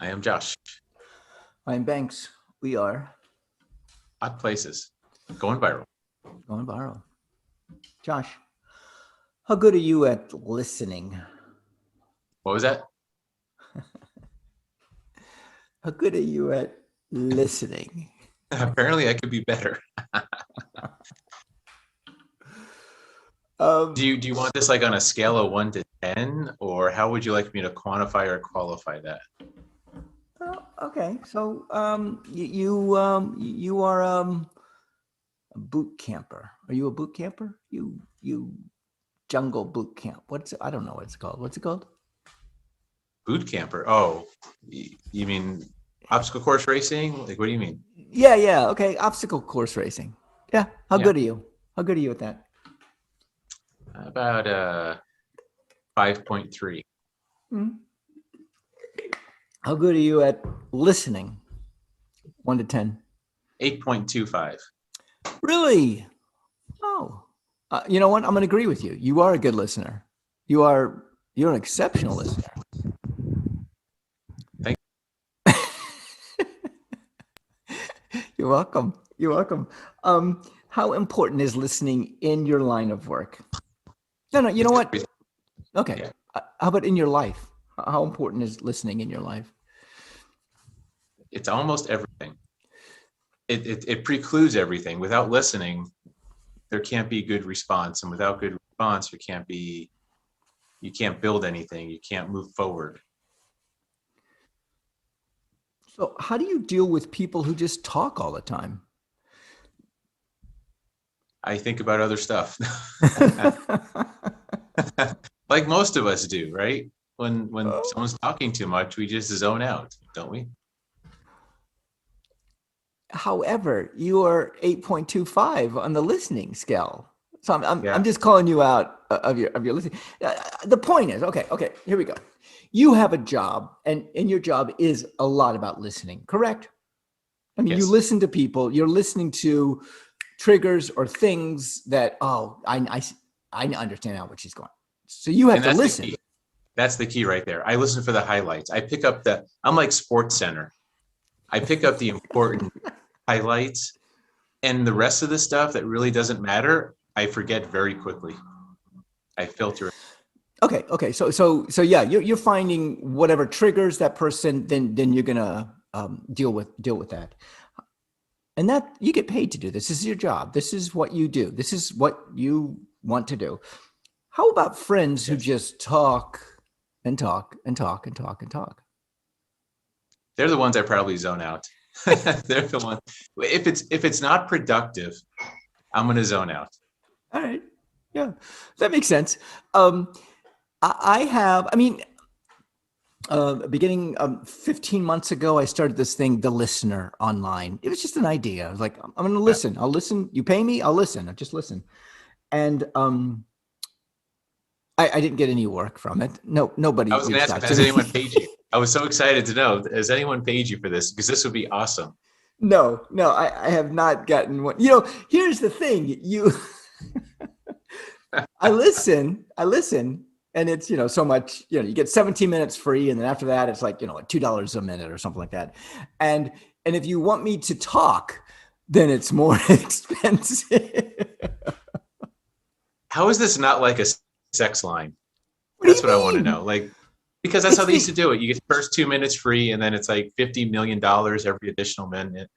I am Josh. I'm Banks. We are Odd places. Going viral. going viral. Josh, how good are you at listening? What was that? How good are you at listening? Apparently I could be better. Um, Do you want this like on a scale of 1 to 10, or how would you like me to quantify or qualify that? okay, so you are a boot camper. Are you a boot camper? You jungle boot camp. I don't know what it's called. What's it called? Boot camper. Oh, you mean obstacle course racing? Like, what do you mean? Yeah. Okay, obstacle course racing. Yeah. How Yeah, good are you? How good are you at that? about 5.3. Hmm. How good are you at listening? 1 to 10. 8.25. Really? Oh, you know what? I'm going to agree with you. You are a good listener. You're an exceptional listener. Thank You're welcome. You're welcome. How important is listening in your line of work? No. You know It's what? everything. Okay. Yeah, How about in your life? How important is listening in your life? it's almost everything. It precludes everything. Without listening, there can't be good response, and without good response, you can't build anything. You can't move forward. So, how do you deal with people who just talk all the time? I think about other stuff. Like most of us do, right? When someone's talking too much, we just zone out, don't we? However, you are 8.25 on the listening scale. So I'm Yeah. just calling you out of your listening. The point is, okay, here we go. You have a job, and your job is a lot about listening, correct? I mean, you Yes. listen to people. You're listening to triggers or things that I understand now what she's going. So you have And to that's the listen. key. That's the key right there. I listen for the highlights. I'm like Sports Center. I pick up the important highlights, and the rest of the stuff that really doesn't matter, I forget very quickly. I filter it. Okay. So yeah, you're finding whatever triggers that person. Then you're gonna deal with that. And that you get paid to do this. This is your job. This is what you do. This is what you want to do. How about friends who Yes. just talk and talk and talk and talk and talk? They're the ones I probably zone out. They're the ones. If it's not productive, I'm gonna zone out. All right. Yeah, that makes sense. Um, I have, I mean, beginning 15 months ago, I started this thing, The Listener, online. It was just an idea. I was like, I'm going to Yeah. listen. I'll listen. You pay me, I'll listen. I'll just listen. And I didn't get any work from it. No, I nobody was gonna reached ask out if to has me. anyone paid you. I was so excited to know. Has anyone paid you for this? Because this would be awesome. No, I have not gotten one. Here's the thing. I listen, and it's, so much, you get 17 minutes free. And then after that, it's like, $2 a minute or something like that. And, and if you want me to talk, then it's more expensive. How is this not like a sex line? What do That's you what I want to mean? know. Like, because that's how It's they used to the, do it. You get the first 2 minutes free, and then it's like $50 million every additional minute.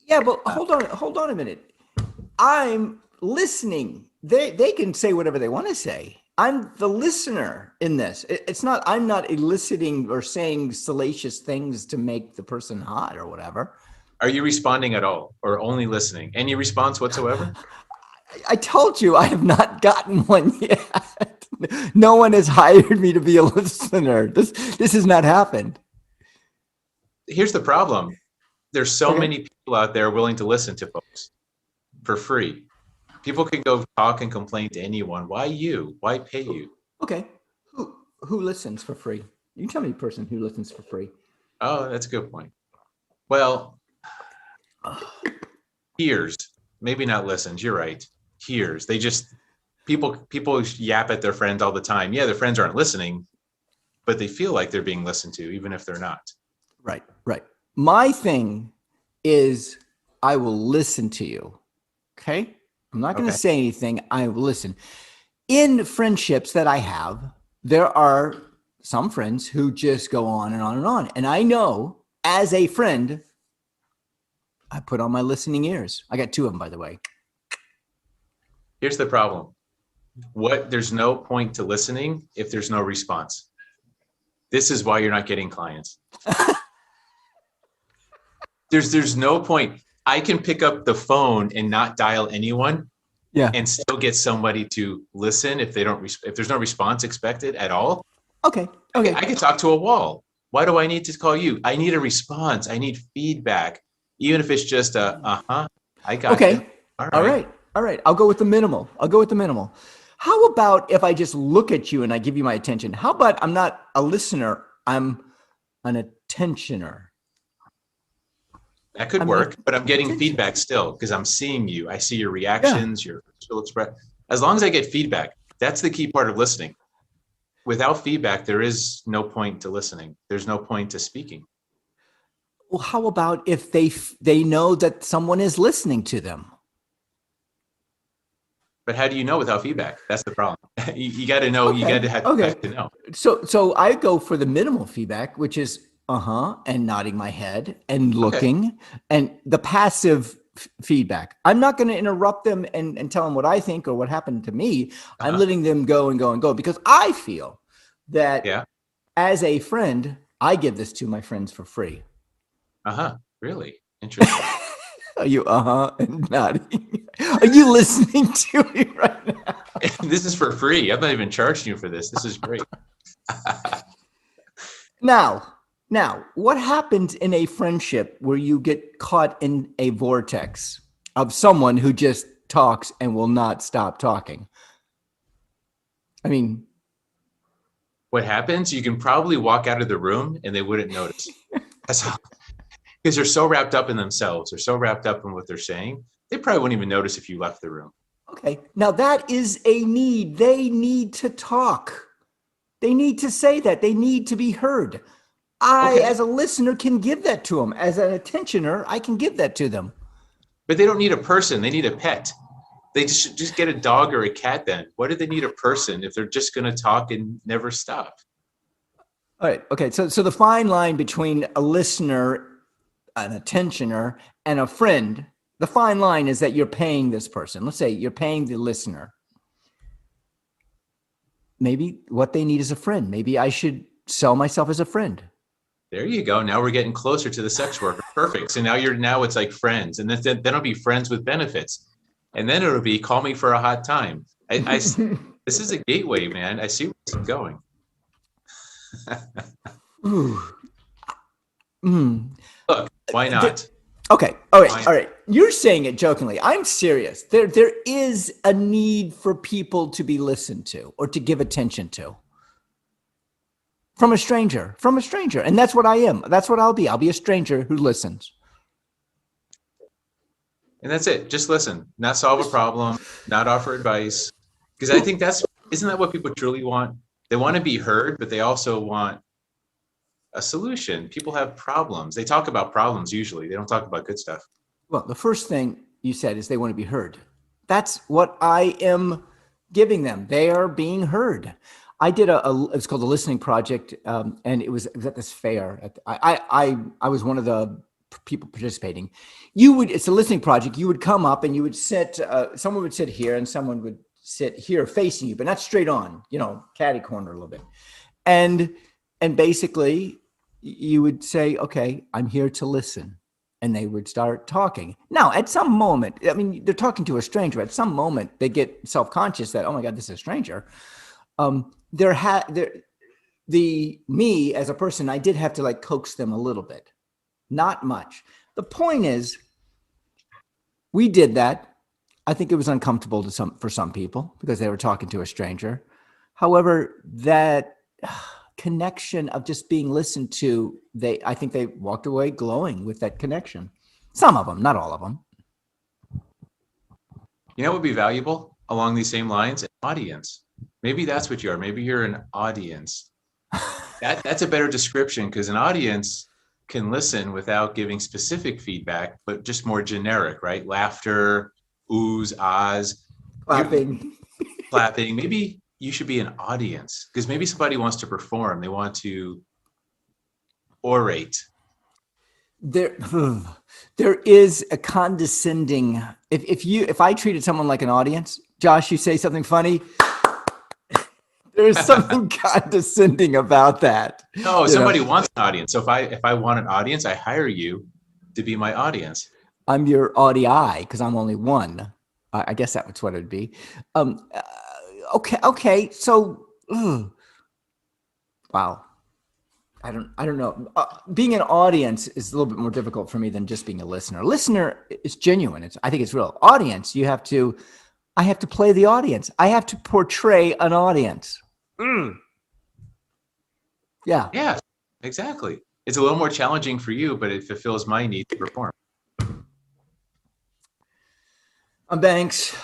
yeah, but Uh, hold on a minute. I'm listening. They can say whatever they want to say. I'm the listener in this. It's not, I'm not eliciting or saying salacious things to make the person hot or whatever. are you responding at all, or only listening? Any response whatsoever? I told you I have not gotten one yet. No one has hired me to be a listener. This has not happened. Here's the problem. There's so Okay. many people out there willing to listen to folks for free. People can go talk and complain to anyone. Why you? Why pay you? Okay. Who listens for free? You can tell me a person who listens for free. Oh, that's a good point. Well, hears, maybe not listens. You're right. Hears. They just people yap at their friends all the time. Yeah, their friends aren't listening, but they feel like they're being listened to, even if they're not. Right, right. My thing is I will listen to you. Okay. I'm not going to Okay. say anything. I will listen. In friendships that I have, there are some friends who just go on and on and on. And I know as a friend, I put on my listening ears. I got two of them, by the way. Here's the problem. There's no point to listening if there's no response. This is why you're not getting clients. There's no point. I can pick up the phone and not dial anyone, Yeah. and still get somebody to listen if there's no response expected at all. Okay. Okay. I could talk to a wall. Why do I need to call you? I need a response. I need feedback, even if it's just I got Okay. you. All All right. right. All right. I'll go with the minimal. How about if I just look at you and I give you my attention? How about I'm not a listener, I'm an attentioner? That could I'm work, but I'm getting attention. feedback still because I'm seeing you. I see your reactions, your facial expression. As long as I get feedback, that's the key part of listening. Without feedback, there is no point to listening. There's no point to speaking. Well, how about if they know that someone is listening to them? But how do you know without feedback? That's the problem. You got to know. You got to have feedback to know. So I go for the minimal feedback, which is and nodding my head and looking, and the passive feedback. I'm not going to interrupt them and tell them what I think or what happened to me. I'm letting them go and go and go because I feel that as a friend, I give this to my friends for free. Really interesting. Are you and nodding? Are you listening to me right now? This is for free. I'm not even charging you for this. This is great. Now, what happens in a friendship where you get caught in a vortex of someone who just talks and will not stop talking? I mean, what happens? You can probably walk out of the room and they wouldn't notice. Because they're so wrapped up in themselves. They're so wrapped up in what they're saying. They probably wouldn't even notice if you left the room. Okay. Now that is a need. They need to talk. They need to say that. They need to be heard. I, as a listener, can give that to them. As an attentioner, I can give that to them. But they don't need a person. They need a pet. They just get a dog or a cat then. Why do they need a person if they're just going to talk and never stop? All right. Okay. So the fine line between a listener, an attentioner, and a friend, the fine line is that you're paying this person. Let's say you're paying the listener. Maybe what they need is a friend. Maybe I should sell myself as a friend. There you go. Now we're getting closer to the sex worker. Perfect. So now it's like friends, and then it'll be friends with benefits, and then it'll be call me for a hot time. This is a gateway, man. I see where this is going. Look, why not? Okay. All right. You're saying it jokingly. I'm serious. There is a need for people to be listened to or to give attention to. From a stranger. And that's what I am. That's what I'll be. I'll be a stranger who listens. And that's it. Just listen, not solve a problem, not offer advice. Because I think isn't that what people truly want? They want to be heard, but they also want a solution. People have problems. They talk about problems usually. They don't talk about good stuff. Well, the first thing you said is they want to be heard. That's what I am giving them. They are being heard. I did it's called the Listening Project, and it was at this fair. I was one of the people participating. It's a listening project. You would come up and you would sit. Someone would sit here, and someone would sit here facing you, but not straight on. Catty corner a little bit, and basically you would say, "Okay, I'm here to listen," and they would start talking. Now, at some moment, I mean, they're talking to a stranger. At some moment, they get self-conscious that, "Oh my God, this is a stranger." Me as a person, I did have to coax them a little bit, not much. The point is, we did that. I think it was uncomfortable for some people because they were talking to a stranger. However, that connection of just being listened to, I think they walked away glowing with that connection. Some of them, not all of them. You know what would be valuable along these same lines? An audience. Maybe that's what you are. Maybe you're an audience. That's a better description because an audience can listen without giving specific feedback, but just more generic, right? Laughter, oohs, ahs, you Clapping. clapping. Maybe you should be an audience because maybe somebody wants to perform. They want to orate. There, there is a condescending. If I treated someone like an audience, Josh, you say something funny. There's something condescending about that. No, You know, somebody wants an audience. So if I want an audience, I hire you to be my audience. I'm your audii because I'm only one. I guess that's what it'd be. Um, uh, okay. So, wow. I don't know. Being an audience is a little bit more difficult for me than just being a listener. Listener is genuine. I think it's real. Audience, I have to play the audience. I have to portray an audience. Yeah. Yeah, exactly. It's a little more challenging for you, but it fulfills my need to perform. I'm Banks.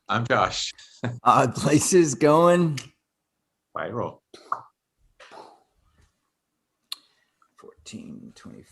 I'm Josh. Odd places going. Viral. 14, 20.